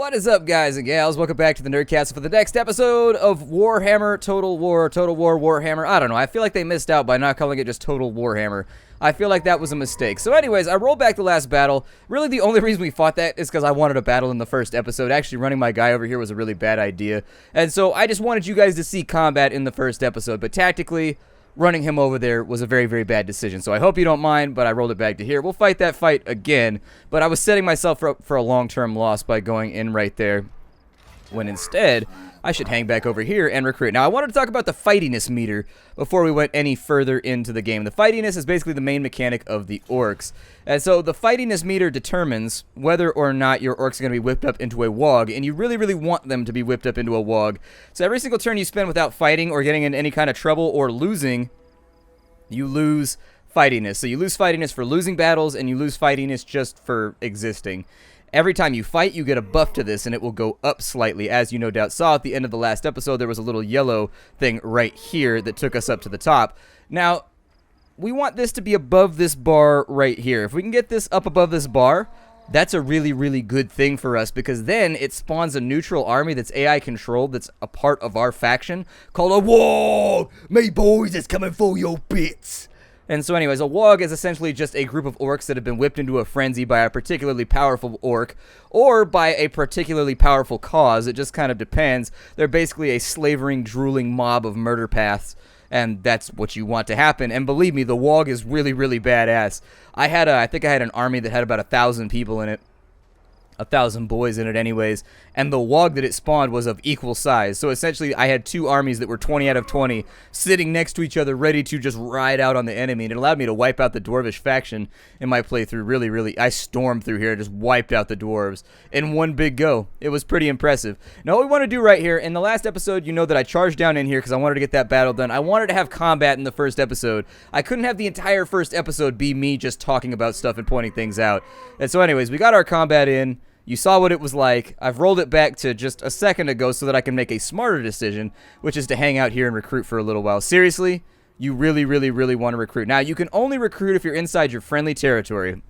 What is up, guys and gals? Welcome back to the Nerdcast for the next episode of Warhammer Total War Warhammer. I don't know. I feel like they missed out by not calling it just Total Warhammer. I feel like that was a mistake. So anyways, I rolled back the last battle. Really, the only reason we fought that is because I wanted a battle in the first episode. Actually, running my guy over here was a really bad idea. And so I just wanted you guys to see combat in the first episode. But tactically, running him over there was a very, very bad decision. So I hope you don't mind, but I rolled it back to here. We'll fight that fight again. But I was setting myself up for a long-term loss by going in right there, when instead I should hang back over here and recruit. Now, I wanted to talk about the fightiness meter before we went any further into the game. The fightiness is basically the main mechanic of the orcs. And so the fightiness meter determines whether or not your orcs are going to be whipped up into a wog, and you really, really want them to be whipped up into a wog. So every single turn you spend without fighting or getting in any kind of trouble or losing, you lose fightiness. So you lose fightiness for losing battles, and you lose fightiness just for existing. Every time you fight, you get a buff to this, and it will go up slightly. As you no doubt saw at the end of the last episode, there was a little yellow thing right here that took us up to the top. Now, we want this to be above this bar right here. If we can get this up above this bar, that's a really, really good thing for us, because then it spawns a neutral army that's AI controlled, that's a part of our faction, called a Wog! Me boys is coming for your bits! And so anyways, a Wog is essentially just a group of orcs that have been whipped into a frenzy by a particularly powerful orc, or by a particularly powerful cause. It just kind of depends. They're basically a slavering, drooling mob of murder paths, and that's what you want to happen. And believe me, the Wog is really, really badass. I think I had an army that had about 1,000 people in it. 1,000 boys in it anyways, and the Wog that it spawned was of equal size. So essentially I had two armies that were 20 out of 20 sitting next to each other, ready to just ride out on the enemy, and it allowed me to wipe out the dwarvish faction in my playthrough. Really, I stormed through here and just wiped out the dwarves in one big go. It was pretty impressive. Now what we want to do right here, in the last episode, you know that I charged down in here because I wanted to get that battle done. I wanted to have combat in the first episode. I couldn't have the entire first episode be me just talking about stuff and pointing things out. And so anyways, we got our combat in. You saw what it was like. I've rolled it back to just a second ago so that I can make a smarter decision, which is to hang out here and recruit for a little while. Seriously, you really, really want to recruit. Now, you can only recruit if you're inside your friendly territory.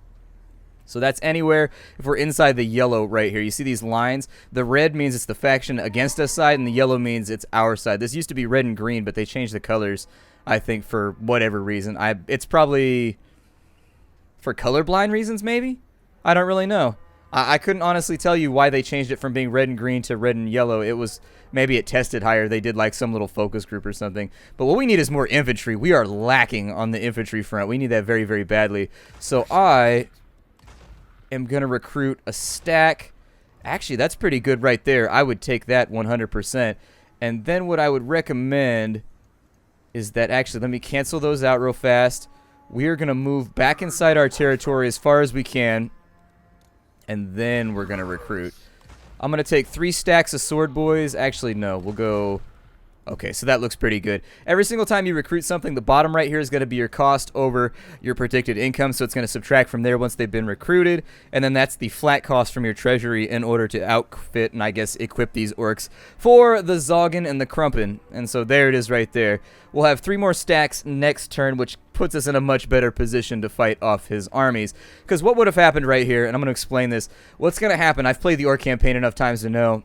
So that's anywhere if we're inside the yellow right here. You see these lines? The red means it's the faction against us side, and the yellow means it's our side. This used to be red and green, but they changed the colors, I think, for whatever reason. It's probably for colorblind reasons, maybe? I don't really know. I couldn't honestly tell you why they changed it from being red and green to red and yellow. It was, maybe it tested higher. They did like some little focus group or something. But what we need is more infantry. We are lacking on the infantry front. We need that very, very badly. So I am going to recruit a stack. Actually, that's pretty good right there. I would take that 100%. And then what I would recommend is that, actually, let me cancel those out real fast. We are going to move back inside our territory as far as we can. And then we're going to recruit. I'm going to take 3 stacks of sword boys. Actually, no. We'll go... Okay, so that looks pretty good. Every single time you recruit something, the bottom right here is going to be your cost over your predicted income. So it's going to subtract from there once they've been recruited. And then that's the flat cost from your treasury in order to outfit and, I guess, equip these orcs for the Zoggin and the Krumpin. And so there it is right there. We'll have 3 more stacks next turn, which puts us in a much better position to fight off his armies. Because what would have happened right here, and I'm going to explain this. What's going to happen, I've played the orc campaign enough times to know,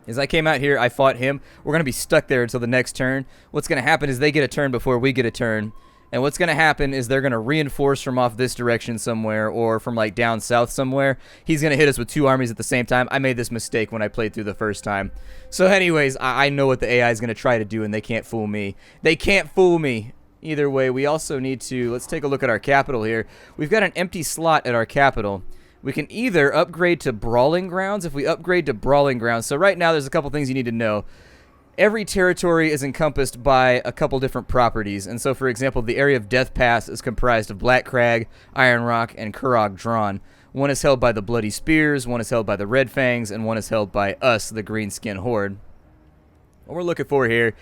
is I came out here, I fought him. We're going to be stuck there until the next turn. What's going to happen is they get a turn before we get a turn. And what's going to happen is they're going to reinforce from off this direction somewhere, or from like down south somewhere. He's going to hit us with 2 armies at the same time. I made this mistake when I played through the first time. So anyways, I know what the AI is going to try to do, and they can't fool me. They can't fool me. Either way, we also need to, let's take a look at our capital here. We've got an empty slot at our capital. We can either upgrade to Brawling Grounds. If we upgrade to Brawling Grounds, so right now there's a couple things you need to know. Every territory is encompassed by a couple different properties. And so, for example, the area of Death Pass is comprised of Black Crag, Iron Rock, and Kurog Drawn. One is held by the Bloody Spears, one is held by the Red Fangs, and one is held by us, the Greenskin Horde. What we're looking for here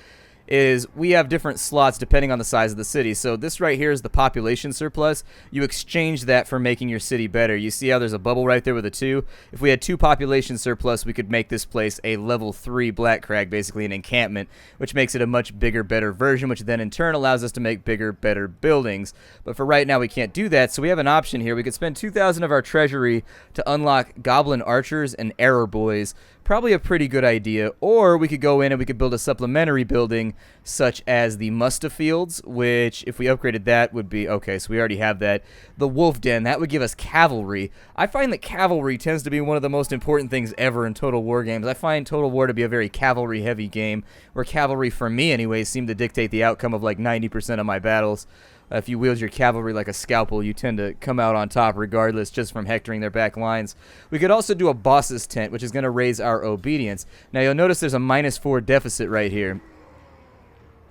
is we have different slots depending on the size of the city. So this right here is the population surplus. You exchange that for making your city better. You see how there's a bubble right there with a 2? If we had 2 population surplus, we could make this place a level 3 Black Crag, basically an encampment, which makes it a much bigger, better version, which then in turn allows us to make bigger, better buildings. But for right now, we can't do that, so we have an option here. We could spend 2,000 of our treasury to unlock Goblin Archers and Arrow Boys. Probably a pretty good idea. Or we could go in and we could build a supplementary building such as the Musta Fields, which if we upgraded that would be okay. So we already have that. The Wolf Den, that would give us cavalry. I find that cavalry tends to be one of the most important things ever in Total War games. I find Total War to be a very cavalry heavy game, where cavalry for me anyways seem to dictate the outcome of like 90% of my battles. If you wield your cavalry like a scalpel, you tend to come out on top regardless, just from hectoring their back lines. We could also do a boss's tent, which is going to raise our obedience. Now you'll notice there's a -4 deficit right here.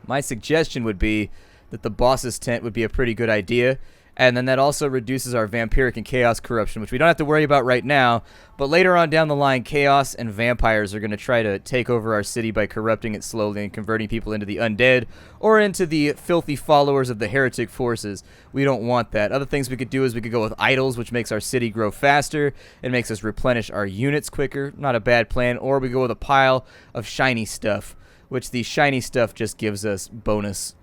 My suggestion would be that the boss's tent would be a pretty good idea. And then that also reduces our vampiric and chaos corruption, which we don't have to worry about right now. But later on down the line, chaos and vampires are going to try to take over our city by corrupting it slowly and converting people into the undead or into the filthy followers of the heretic forces. We don't want that. Other things we could do is we could go with idols, which makes our city grow faster. It makes us replenish our units quicker. Not a bad plan. Or we go with a pile of shiny stuff, which the shiny stuff just gives us bonus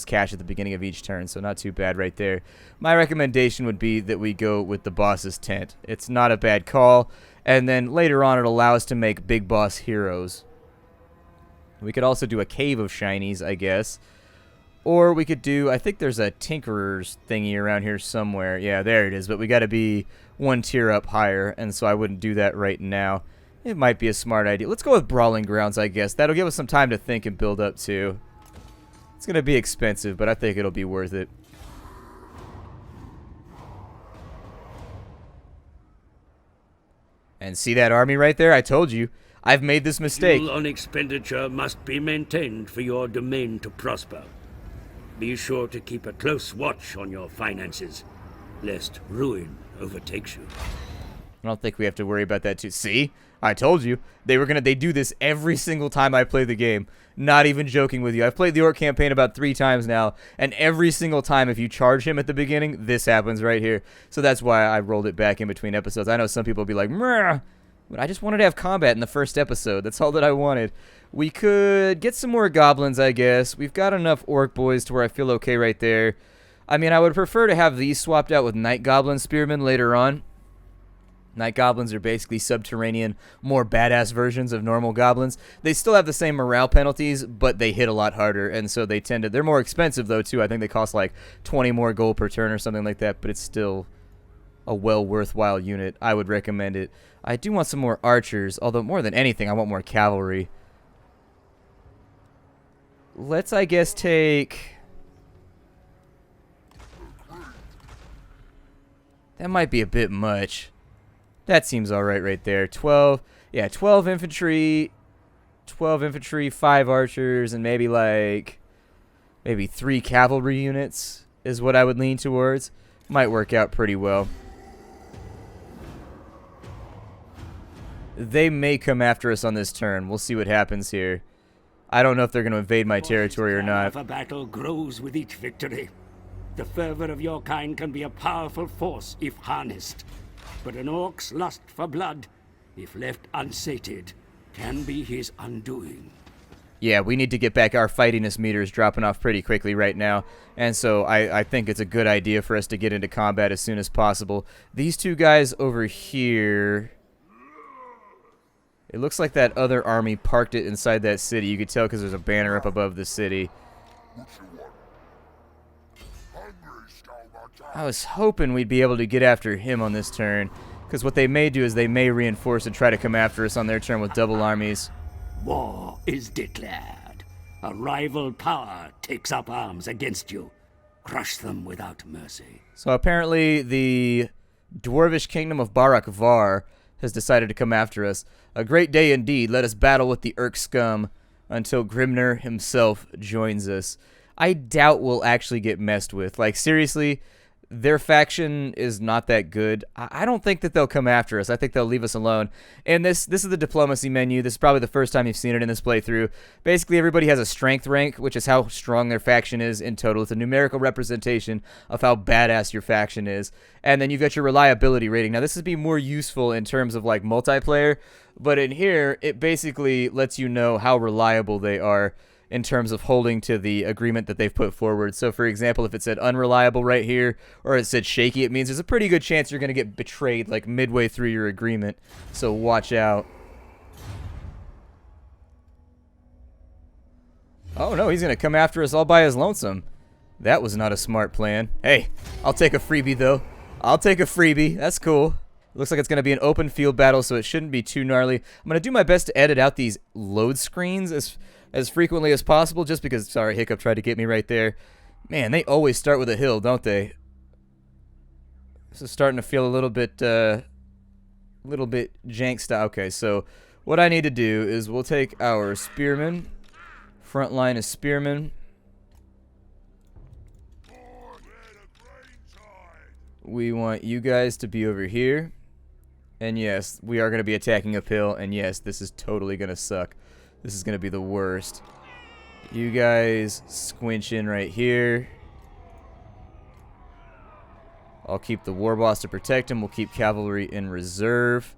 cash at the beginning of each turn, so not too bad right there. My recommendation would be that we go with the boss's tent. It's not a bad call, and then later on it'll allow us to make big boss heroes. We could also do a cave of shinies, I guess. Or we could do, I think there's a tinkerer's thingy around here somewhere. Yeah, there it is, but we got to be 1 tier up higher, and so I wouldn't do that right now. It might be a smart idea. Let's go with Brawling Grounds, I guess. That'll give us some time to think and build up to. It's going to be expensive, but I think it'll be worth it. And see that army right there? I told you. I've made this mistake. Fuel on expenditure must be maintained for your domain to prosper. Be sure to keep a close watch on your finances, lest ruin overtakes you. I don't think we have to worry about that too. See? I told you. They do this every single time I play the game. Not even joking with you. I've played the Orc campaign about 3 times now, and every single time if you charge him at the beginning, this happens right here. So that's why I rolled it back in between episodes. I know some people will be like, meh, but I just wanted to have combat in the first episode. That's all that I wanted. We could get some more goblins, I guess. We've got enough Orc boys to where I feel okay right there. I mean, I would prefer to have these swapped out with Night Goblin Spearmen later on. Night Goblins are basically subterranean, more badass versions of normal goblins. They still have the same morale penalties, but they hit a lot harder, and so they tend to... They're more expensive, though, too. I think they cost like 20 more gold per turn or something like that, but it's still a well worthwhile unit. I would recommend it. I do want some more archers, although more than anything, I want more cavalry. Let's, I guess, take... That might be a bit much. That seems alright right there. 12 infantry, 5 archers, and maybe 3 cavalry units is what I would lean towards. Might work out pretty well. They may come after us on this turn. We'll see what happens here. I don't know if they're going to invade my territory or not. The battle grows with each victory. The fervor of your kind can be a powerful force if harnessed. But an orc's lust for blood, if left unsated, can be his undoing. Yeah, we need to get back. Our fightiness meter is dropping off pretty quickly right now. And so I think it's a good idea for us to get into combat as soon as possible. These 2 guys over here... It looks like that other army parked it inside that city. You could tell because there's a banner up above the city. I was hoping we'd be able to get after him on this turn, because what they may do is they may reinforce and try to come after us on their turn with double armies. War is declared. A rival power takes up arms against you. Crush them without mercy. So apparently the dwarvish kingdom of Barak Var has decided to come after us. A great day indeed. Let us battle with the Urk scum until Grimnir himself joins us. I doubt we'll actually get messed with. Like, seriously... their faction is not that good. I don't think that they'll come after us. I think they'll leave us alone. And this is the diplomacy menu. This is probably the first time you've seen it in this playthrough. Basically, everybody has a strength rank, which is how strong their faction is in total. It's a numerical representation of how badass your faction is. And then you've got your reliability rating. Now, this would be more useful in terms of like multiplayer, but in here, it basically lets you know how reliable they are in terms of holding to the agreement that they've put forward. So, for example, if it said unreliable right here, or it said shaky, it means there's a pretty good chance you're going to get betrayed, like, midway through your agreement. So, watch out. Oh, no, he's going to come after us all by his lonesome. That was not a smart plan. Hey, I'll take a freebie, though. I'll take a freebie. That's cool. Looks like it's going to be an open field battle, so it shouldn't be too gnarly. I'm going to do my best to edit out these load screens as frequently as possible, just because, sorry, Hiccup tried to get me right there. Man, they always start with a hill, don't they? This is starting to feel a little bit jank style. Okay, so what I need to do is we'll take our Spearmen. Front line is Spearmen. We want you guys to be over here. And yes, we are going to be attacking uphill, and yes, this is totally going to suck. This is going to be the worst. You guys squinch in right here. I'll keep the war boss to protect him. We'll keep cavalry in reserve.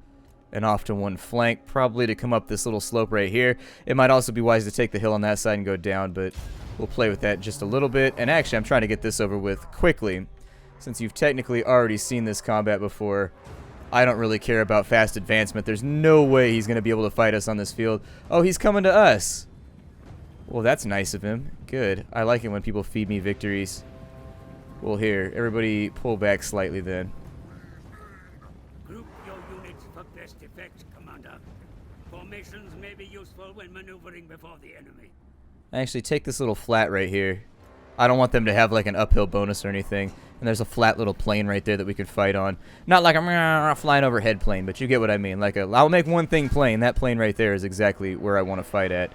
And off to one flank, probably to come up this little slope right here. It might also be wise to take the hill on that side and go down, but we'll play with that just a little bit. And actually, I'm trying to get this over with quickly. Since you've technically already seen this combat before, I don't really care about fast advancement. There's no way he's going to be able to fight us on this field. Oh, he's coming to us. Well, that's nice of him. Good. I like it when people feed me victories. Well, here, everybody pull back slightly then. Group your units for best effect, Commander. Formations may be useful when maneuvering before the enemy. Actually, take this little flat right here. I don't want them to have like an uphill bonus or anything. And there's a flat little plane right there that we could fight on. Not like a flying overhead plane, but you get what I mean. Like I'll make one thing plain. That plane right there is exactly where I want to fight at.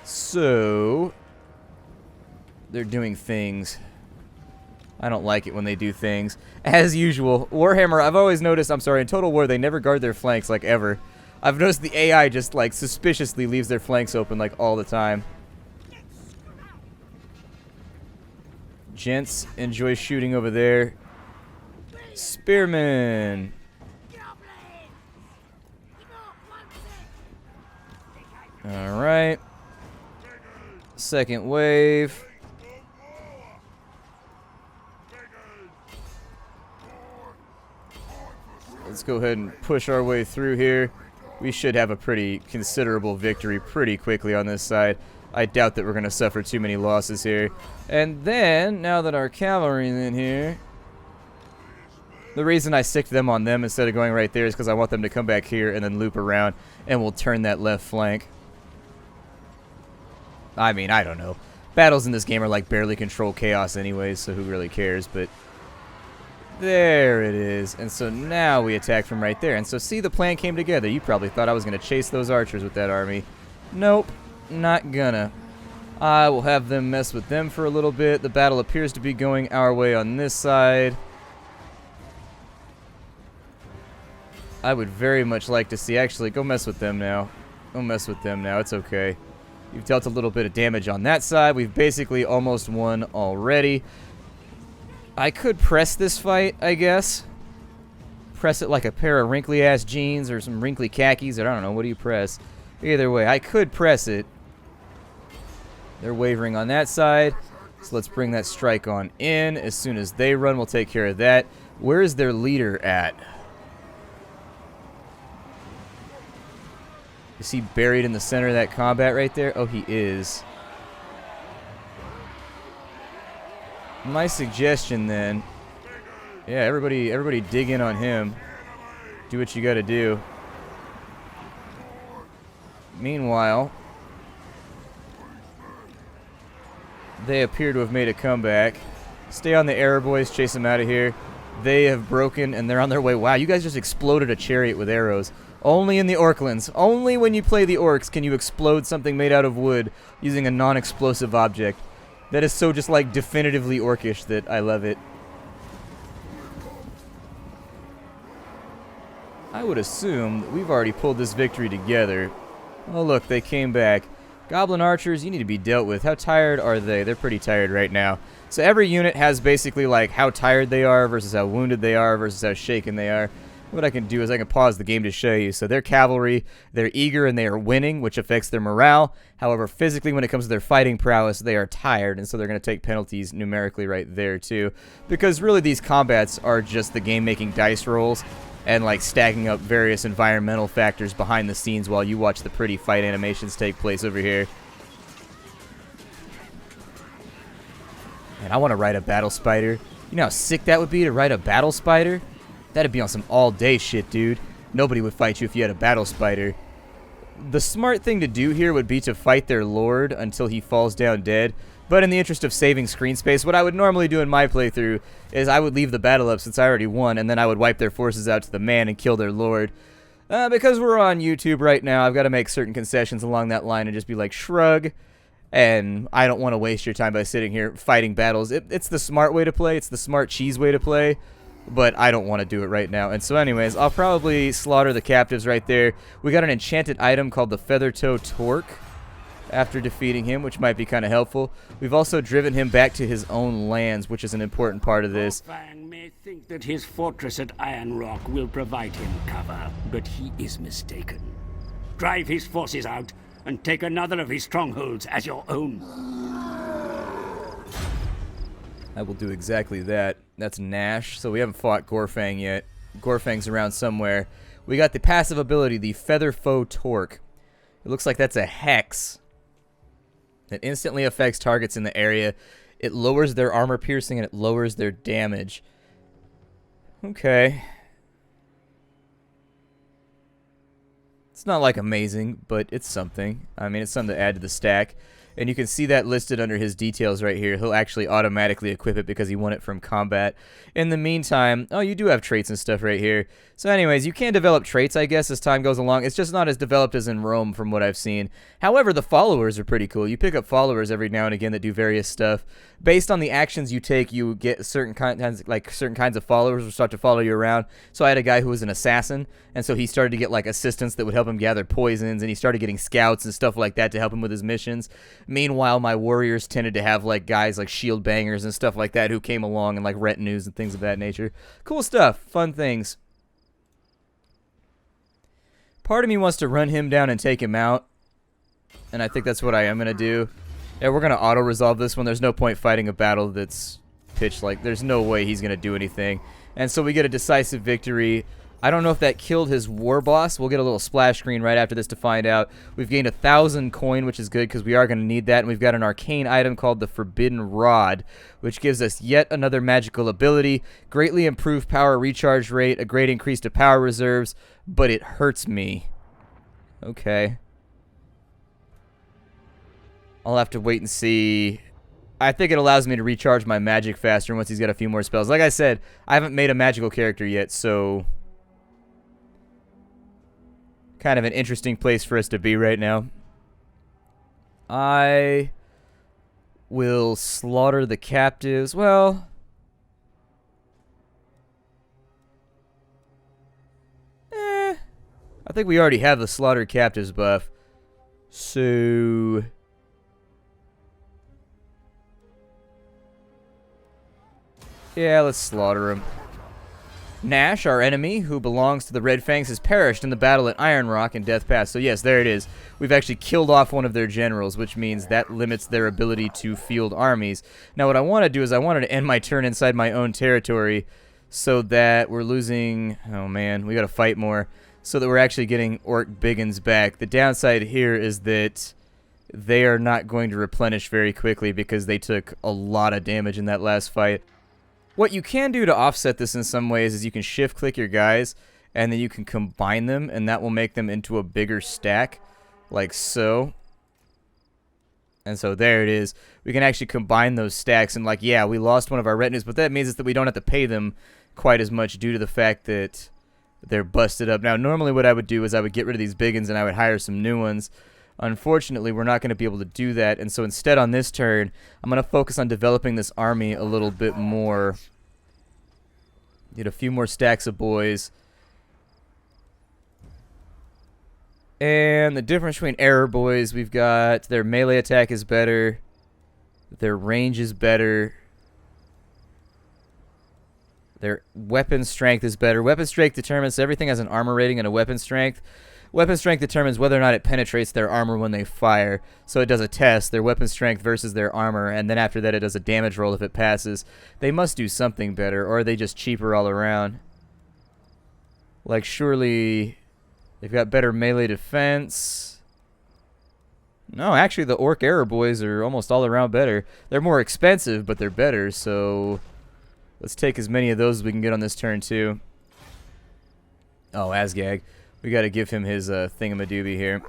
So they're doing things. I don't like it when they do things. As usual, Warhammer, I've always noticed, I'm sorry, in Total War, they never guard their flanks like ever. I've noticed the AI just like suspiciously leaves their flanks open like all the time. Gents, enjoy shooting over there. Spearmen. Alright. Second wave. Let's go ahead and push our way through here. We should have a pretty considerable victory pretty quickly on this side. I doubt that we're going to suffer too many losses here. And then, now that our cavalry is in here, the reason I stick them on them instead of going right there is because I want them to come back here and then loop around, and we'll turn that left flank. I mean, I don't know. Battles in this game are like barely controlled chaos anyways, so who really cares, but there it is. And so now we attack from right there. And so see, the plan came together. You probably thought I was going to chase those archers with that army. Nope. Not gonna. I will have them mess with them for a little bit. The battle appears to be going our way on this side. I would very much like to see... Actually, go mess with them now. Go mess with them now. It's okay. You've dealt a little bit of damage on that side. We've basically almost won already. I could press this fight, I guess. Press it like a pair of wrinkly-ass jeans or some wrinkly khakis. Or I don't know. What do you press? Either way, I could press it. They're wavering on that side. So let's bring that strike on in. As soon as they run, we'll take care of that. Where is their leader at? Is he buried in the center of that combat right there? Oh, he is. My suggestion then... Yeah, everybody dig in on him. Do what you gotta do. Meanwhile, they appear to have made a comeback. Stay on the arrow, boys. Chase them out of here. They have broken, and they're on their way. Wow, you guys just exploded a chariot with arrows. Only in the Orklands. Only when you play the Orcs can you explode something made out of wood using a non-explosive object. That is so just, like, definitively Orcish that I love it. would assume that we've already pulled this victory together. Oh, look, they came back. Goblin archers, you need to be dealt with. How tired are they? They're pretty tired right now. So every unit has basically like how tired they are versus how wounded they are versus how shaken they are. What I can do is I can pause the game to show you. So they're cavalry, they're eager and they are winning, which affects their morale. However, physically when it comes to their fighting prowess, they are tired, and so they're going to take penalties numerically right there too. Because really these combats are just the game-making dice rolls and like stacking up various environmental factors behind the scenes while you watch the pretty fight animations take place over here. And I want to ride a battle spider. You know how sick that would be to ride a battle spider? That'd be on some all-day shit, dude. Nobody would fight you if you had a battle spider. The smart thing to do here would be to fight their lord until he falls down dead. But in the interest of saving screen space, what I would normally do in my playthrough is I would leave the battle up since I already won, and then I would wipe their forces out to the man and kill their lord. Because we're on YouTube right now, I've got to make certain concessions along that line and just be like, shrug. And I don't want to waste your time by sitting here fighting battles. It's the smart way to play. It's the smart cheese way to play. But I don't want to do it right now. And so anyways, I'll probably slaughter the captives right there. We got an enchanted item called the Feathertoe Torque after defeating him, which might be kind of helpful. We've also driven him back to his own lands, which is an important part of this. Fang may think that his fortress at Iron Rock will provide him cover, but he is mistaken. Drive his forces out and take another of his strongholds as your own. I will do exactly that. That's Nash, so we haven't fought Gorfang yet. Gorfang's around somewhere. We got the passive ability, the Featherfoe Torque. It looks like that's a hex. It instantly affects targets in the area. It lowers their armor piercing and it lowers their damage. Okay. It's not like amazing, but it's something. I mean, it's something to add to the stack. And you can see that listed under his details right here. He'll actually automatically equip it because he won it from combat. In the meantime, oh, you do have traits and stuff right here. So anyways, you can develop traits, I guess, as time goes along. It's just not as developed as in Rome from what I've seen. However, the followers are pretty cool. You pick up followers every now and again that do various stuff. Based on the actions you take, you get certain kinds of followers will start to follow you around. So I had a guy who was an assassin, and so he started to get like assistants that would help him gather poisons, and he started getting scouts and stuff like that to help him with his missions. Meanwhile, my warriors tended to have like guys like shield bangers and stuff like that who came along and like retinues and things of that nature. Cool stuff, fun things. Part of me wants to run him down and take him out, and I think that's what I am going to do. Yeah, we're going to auto-resolve this one. There's no point fighting a battle that's pitched like... There's no way he's going to do anything. And so we get a decisive victory. I don't know if that killed his war boss. We'll get a little splash screen right after this to find out. We've gained 1,000 coin, which is good because we are going to need that. And we've got an arcane item called the Forbidden Rod, which gives us yet another magical ability. Greatly improved power recharge rate, a great increase to power reserves, but it hurts me. Okay. I'll have to wait and see. I think it allows me to recharge my magic faster once he's got a few more spells. Like I said, I haven't made a magical character yet, so... kind of an interesting place for us to be right now. I will slaughter the captives. Well... I think we already have the slaughtered captives buff. So... yeah, let's slaughter him. Nash, our enemy, who belongs to the Red Fangs, has perished in the battle at Iron Rock and Death Pass. So yes, there it is. We've actually killed off one of their generals, which means that limits their ability to field armies. Now what I want to do is I wanted to end my turn inside my own territory so that we're losing... oh man, we gotta fight more. So that we're actually getting Orc Biggins back. The downside here is that they are not going to replenish very quickly because they took a lot of damage in that last fight. What you can do to offset this in some ways is you can shift-click your guys, and then you can combine them, and that will make them into a bigger stack, like so. And so there it is. We can actually combine those stacks, and like, yeah, we lost one of our retinues, but that means is that we don't have to pay them quite as much due to the fact that they're busted up. Now, normally what I would do is I would get rid of these biggins and I would hire some new ones. Unfortunately, we're not going to be able to do that, and so instead on this turn, I'm going to focus on developing this army a little bit more. Get a few more stacks of boys. And the difference between Error Boys, we've got their melee attack is better. Their range is better. Their weapon strength is better. Weapon strength determines everything has an armor rating and a weapon strength. Weapon strength determines whether or not it penetrates their armor when they fire. So it does a test, their weapon strength versus their armor, and then after that it does a damage roll if it passes. They must do something better, or are they just cheaper all around? Like, surely they've got better melee defense. No, actually the Orc Error Boys are almost all around better. They're more expensive, but they're better, so let's take as many of those as we can get on this turn, too. Oh, Asgag. We got to give him his thingamadoobie here.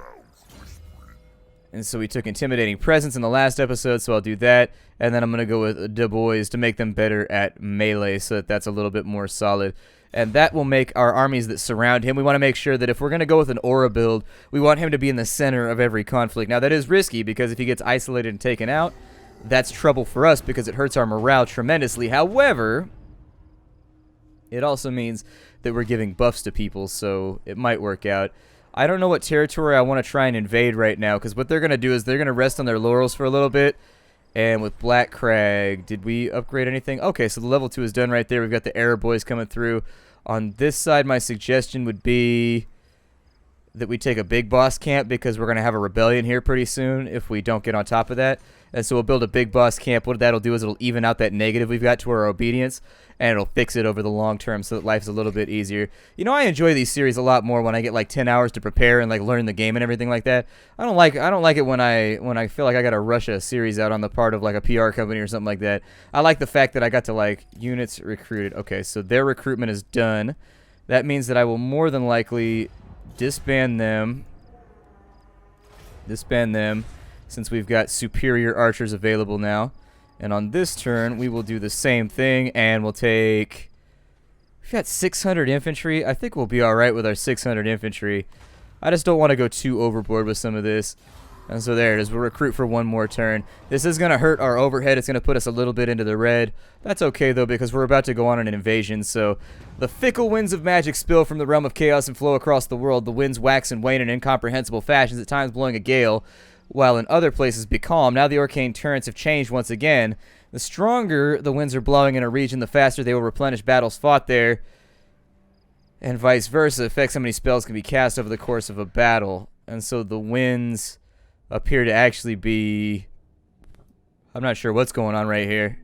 And so we took Intimidating Presence in the last episode, so I'll do that. And then I'm going to go with the Boyz to make them better at melee, so that that's a little bit more solid. And that will make our armies that surround him. We want to make sure that if we're going to go with an aura build, we want him to be in the center of every conflict. Now, that is risky, because if he gets isolated and taken out, that's trouble for us, because it hurts our morale tremendously. However, it also means that we're giving buffs to people, so it might work out. I don't know what territory I want to try and invade right now, because what they're going to do is they're going to rest on their laurels for a little bit. And with Black Crag, did we upgrade anything? Okay, so the level 2 is done right there. We've got the Error Boys coming through. On this side, my suggestion would be that we take a big boss camp, because we're going to have a rebellion here pretty soon if we don't get on top of that. And so we'll build a big boss camp. What that'll do is it'll even out that negative we've got to our obedience, and it'll fix it over the long term so that life's a little bit easier. You know, I enjoy these series a lot more when I get like 10 hours to prepare and like learn the game and everything like that. I don't like it when I feel like I got to rush a series out on the part of like a PR company or something like that. I like the fact that I got to like units recruited. Okay, so their recruitment is done. That means that I will more than likely disband them, since we've got superior archers available now. And on this turn, we will do the same thing, and we'll take... We've got 600 infantry. I think we'll be alright with our 600 infantry. I just don't want to go too overboard with some of this. And so there it is. We'll recruit for one more turn. This is going to hurt our overhead. It's going to put us a little bit into the red. That's okay, though, because we're about to go on an invasion. So the fickle winds of magic spill from the realm of chaos and flow across the world. The winds wax and wane in incomprehensible fashions, at times blowing a gale, while in other places be calm. Now the arcane currents have changed once again. The stronger the winds are blowing in a region, the faster they will replenish battles fought there, and vice versa. Affects how many spells can be cast over the course of a battle. And so the winds appear to actually be... I'm not sure what's going on right here.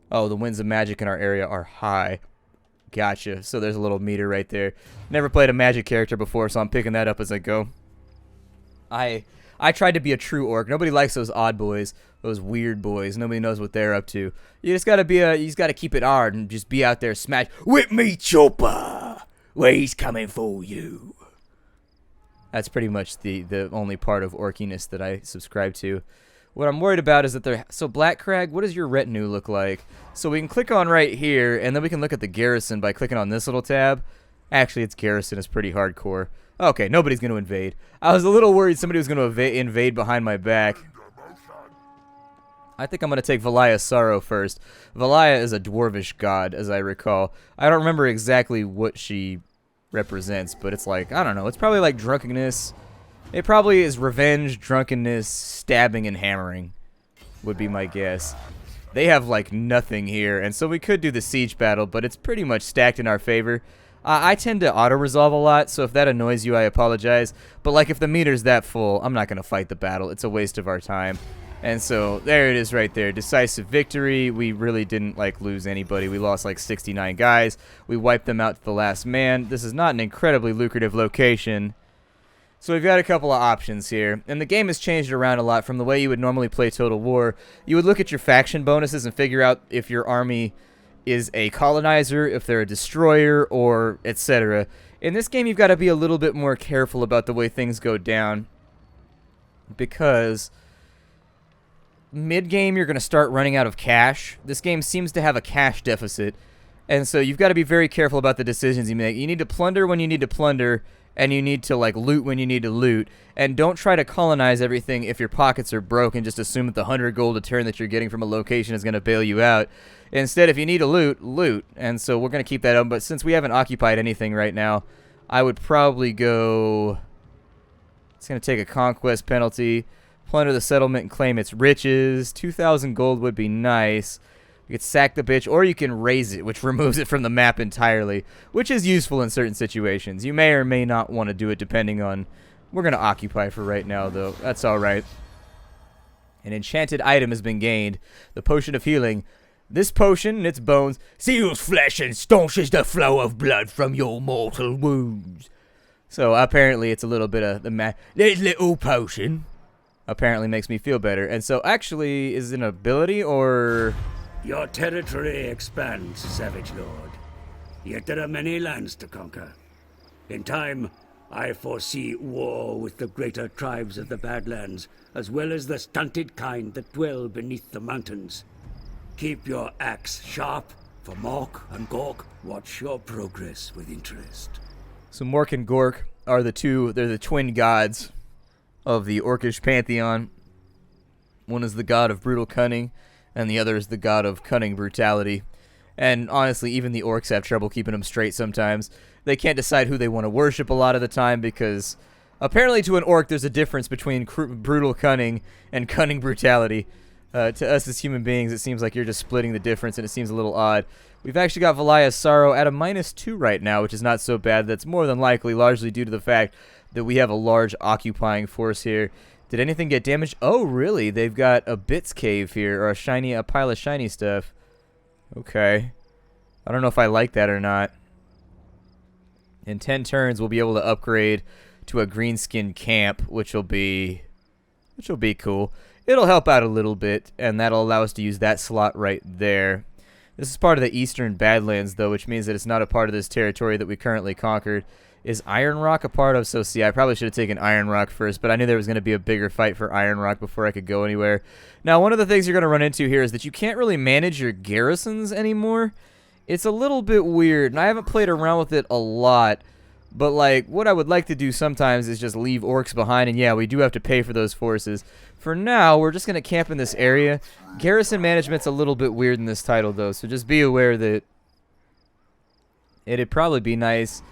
Oh, the winds of magic in our area are high. Gotcha. So there's a little meter right there. Never played a magic character before, so I'm picking that up as I go. I tried to be a true orc. Nobody likes those odd boys, those weird boys. Nobody knows what they're up to. You just gotta keep it hard and just be out there smash. Whip me, chopper! Where he's coming for you. That's pretty much the only part of orkiness that I subscribe to. What I'm worried about is that they're... So, Black Crag, what does your retinue look like? So we can click on right here, and then we can look at the garrison by clicking on this little tab. Actually, its garrison is pretty hardcore. Okay, nobody's going to invade. I was a little worried somebody was going to invade behind my back. I think I'm going to take Valia's Sorrow first. Valia is a dwarvish god, as I recall. I don't remember exactly what she represents, but it's like, I don't know. It's probably like drunkenness. It probably is revenge, drunkenness, stabbing, and hammering, would be my guess. They have like nothing here, and so we could do the siege battle, but it's pretty much stacked in our favor. I tend to auto-resolve a lot, so if that annoys you, I apologize. But, like, if the meter's that full, I'm not going to fight the battle. It's a waste of our time. And so, there it is right there. Decisive victory. We really didn't, like, lose anybody. We lost, like, 69 guys. We wiped them out to the last man. This is not an incredibly lucrative location. So we've got a couple of options here. And the game has changed around a lot from the way you would normally play Total War. You would look at your faction bonuses and figure out if your army is a colonizer, if they're a destroyer, or etc. In this game, you've got to be a little bit more careful about the way things go down, because mid-game you're going to start running out of cash. This game seems to have a cash deficit, and so you've got to be very careful about the decisions you make. You need to plunder when you need to plunder, and you need to like loot when you need to loot, and don't try to colonize everything if your pockets are broke and just assume that the 100 gold a turn that you're getting from a location is going to bail you out. Instead, if you need to loot, loot. And so we're going to keep that up, but since we haven't occupied anything right now, I would probably go... It's going to take a conquest penalty. Plunder the settlement and claim its riches. 2,000 gold would be nice. You could sack the bitch, or you can raise it, which removes it from the map entirely, which is useful in certain situations. You may or may not want to do it depending on... We're going to occupy for right now, though. That's alright. An enchanted item has been gained. The Potion of Healing. This potion and its bones seals flesh and staunches the flow of blood from your mortal wounds. So apparently it's a little bit of the this little potion apparently makes me feel better. And so actually is it an ability or... Your territory expands, Savage Lord. Yet there are many lands to conquer. In time, I foresee war with the greater tribes of the Badlands, as well as the stunted kind that dwell beneath the mountains. Keep your axe sharp, for Mork and Gork watch your progress with interest. So Mork and Gork are they're the twin gods of the Orcish pantheon. One is the god of brutal cunning, and the other is the god of cunning brutality. And honestly, even the orcs have trouble keeping them straight sometimes. They can't decide who they want to worship a lot of the time because apparently to an orc there's a difference between brutal cunning and cunning brutality. To us as human beings, it seems like you're just splitting the difference, and it seems a little odd. We've actually got Valaya's Sorrow at a -2 right now, which is not so bad. That's more than likely largely due to the fact that we have a large occupying force here. Did anything get damaged? Oh, really? They've got a bits cave here, or a pile of shiny stuff. Okay. I don't know if I like that or not. In 10 turns, we'll be able to upgrade to a greenskin camp, which will be cool. It'll help out a little bit, and that'll allow us to use that slot right there. This is part of the Eastern Badlands, though, which means that it's not a part of this territory that we currently conquered. Is Iron Rock a part of? So, see, I probably should have taken Iron Rock first, but I knew there was going to be a bigger fight for Iron Rock before I could go anywhere. Now, one of the things you're going to run into here is that you can't really manage your garrisons anymore. It's a little bit weird, and I haven't played around with it a lot, but, like, what I would like to do sometimes is just leave orcs behind, and yeah, we do have to pay for those forces. For now, we're just going to camp in this area. Garrison management's a little bit weird in this title, though, so just be aware that it'd probably be nice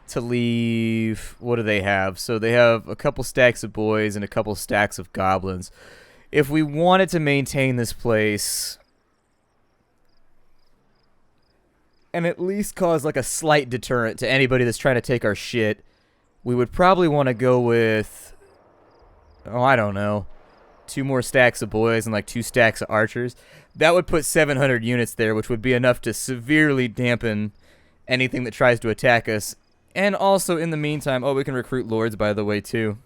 to leave... What do they have? So they have a couple stacks of boys and a couple stacks of goblins. If we wanted to maintain this place and at least cause like a slight deterrent to anybody that's trying to take our shit, we would probably want to go with, oh, I don't know, 2 more stacks of boys and like 2 stacks of archers. That would put 700 units there, which would be enough to severely dampen anything that tries to attack us. And also, in the meantime, oh, we can recruit lords, by the way, too.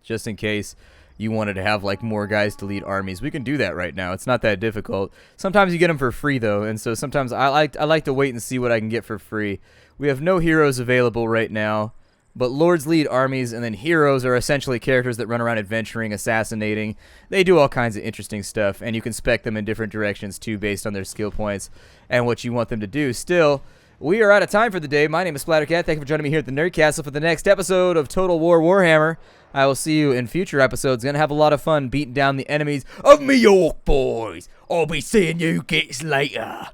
Just in case you wanted to have, like, more guys to lead armies. We can do that right now. It's not that difficult. Sometimes you get them for free, though, and so sometimes I like to wait and see what I can get for free. We have no heroes available right now, but lords lead armies, and then heroes are essentially characters that run around adventuring, assassinating. They do all kinds of interesting stuff, and you can spec them in different directions, too, based on their skill points and what you want them to do. Still, we are out of time for the day. My name is Splattercat. Thank you for joining me here at the Nerd Castle for the next episode of Total War Warhammer. I will see you in future episodes. Gonna have a lot of fun beating down the enemies of me York boys. I'll be seeing you kids later.